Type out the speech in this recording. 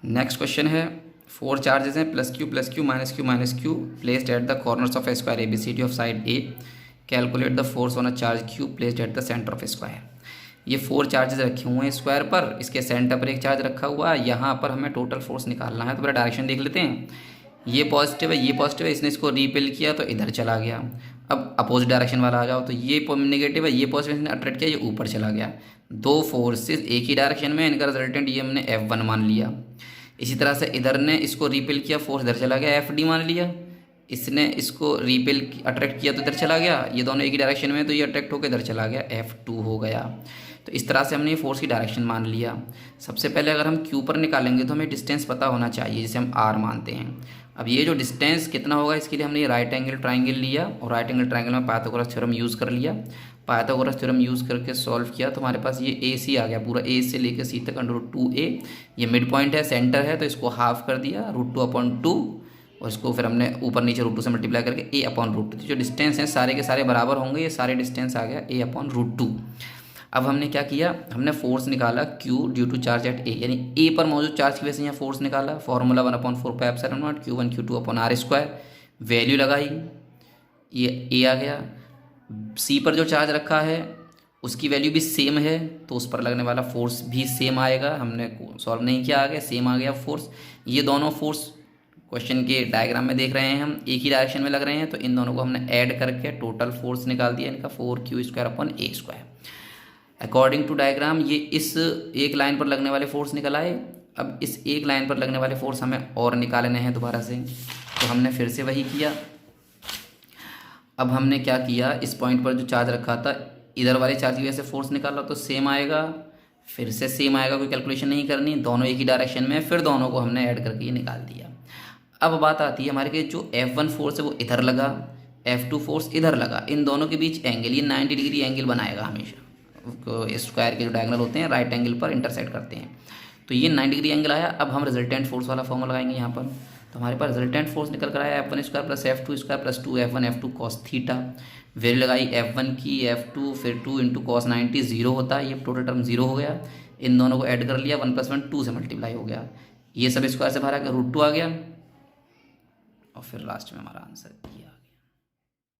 Next question है, 4 charges हैं plus Q minus Q placed at the corners of A square ABCD of side A, calculate the force on a charge Q placed at the centre of square. ये 4 charges रखे हुए हैं square पर, इसके centre पर एक charge रखा हुआ है, यहाँ पर हमें टोटल फोर्स निकालना है। तो पहले डायरेक्शन देख लेते हैं। ये पॉजिटिव है, ये पॉजिटिव है, इसने इसको रिपेल किया तो इधर चला गया। अब अपोजिट डायरेक्शन वाला आ जाओ, तो ये नेगेटिव है, ये पॉजिटिव, इसने अट्रैक्ट किया, ये ऊपर चला गया। 2 फोर्सेस एक ही डायरेक्शन में, इनका रिजल्टेंट ये हमने F1 मान लिया। इसी तरह से इधर ने इसको रिपेल किया, फोर्स इधर चला गया, FD मान लिया। इसने इसको रिपेल अट्रैक्ट किया तो इधर चला गया, ये दोनों एक ही डायरेक्शन में, तो ये अट्रैक्ट होकर इधर चला गया, F2 हो गया। तो इस तरह से हमने ये फोर्स की डायरेक्शन मान लिया। सबसे पहले अगर हम क्यू पर निकालेंगे तो हमें डिस्टेंस पता होना चाहिए, जिसे हम R मानते हैं। अब ये जो डिस्टेंस कितना होगा, इसके लिए हमने ये राइट एंगल ट्राइंगल लिया और राइट एंगल ट्राइंगल में पाइथागोरस थ्योरम यूज़ कर लिया। पाइथागोरस थ्योरम यूज़ करके सॉल्व किया तो हमारे पास ये AC आ गया, पूरा A से लेकर C तक √2a। ये मिड पॉइंट है, सेंटर है, तो इसको हाफ कर दिया √2/2 और इसको फिर हमने ऊपर नीचे √2 से मल्टीप्लाई करके a/√2। जो डिस्टेंस हैं सारे के सारे बराबर होंगे, ये सारे डिस्टेंस आ गया a/√2। अब हमने क्या किया, हमने फोर्स निकाला Q due to charge at A, यानी A पर मौजूद चार्ज की वजह से यहाँ फोर्स निकाला। फॉर्मूला 1/4πε0 Q1 Q2/r², वैल्यू लगाई, ये A आ गया। C पर जो चार्ज रखा है उसकी वैल्यू भी सेम है, तो उस पर लगने वाला फोर्स भी सेम आएगा। हमने सॉल्व नहीं किया, आगे सेम आ गया फोर्स। ये दोनों फोर्स क्वेश्चन के डायग्राम में देख रहे हैं हम, एक ही डायरेक्शन में लग रहे हैं, तो इन दोनों को हमने ऐड करके टोटल फोर्स निकाल दिया इनका 4q²/a²। अकॉर्डिंग टू डायग्राम ये इस एक लाइन पर लगने वाले फोर्स निकल आए। अब इस एक लाइन पर लगने वाले फोर्स हमें और निकालने हैं दोबारा से, तो हमने फिर से वही किया। अब हमने क्या किया, इस पॉइंट पर जो चार्ज रखा था, इधर वाले चार्ज की वजह से फोर्स निकाला तो सेम आएगा, फिर से सेम आएगा, कोई कैलकुलेशन नहीं करनी, दोनों एक ही डायरेक्शन में, फिर दोनों को हमने ऐड करके ये निकाल दिया। अब बात आती है हमारे के जो F1 फोर्स है वो इधर लगा, F2 फोर्स इधर लगा, इन दोनों के बीच एंगल, ये 90 डिग्री एंगल बनाएगा हमेशा। स्क्वायर के जो डायगोनल होते हैं राइट एंगल पर इंटरसेक्ट करते हैं, तो ये 90 डिग्री एंगल आया। अब हम रिजल्टेंट फोर्स वाला फॉर्मूला लगाएंगे यहाँ पर, तो हमारे पास रिजल्टेंट फोर्स निकल कर आया F1² + F2² + 2F1 F2 cos theta. Value लगाई F1 की, F2 फिर 2 × cos 90 0 होता है, ये टोटल टर्म 0 हो गया। इन दोनों को ऐड कर लिया, 1 + 1 2 से मल्टीप्लाई हो गया, ये सब स्क्वायर से बाहर आकर √2 आ गया और फिर लास्ट में हमारा आंसर ये।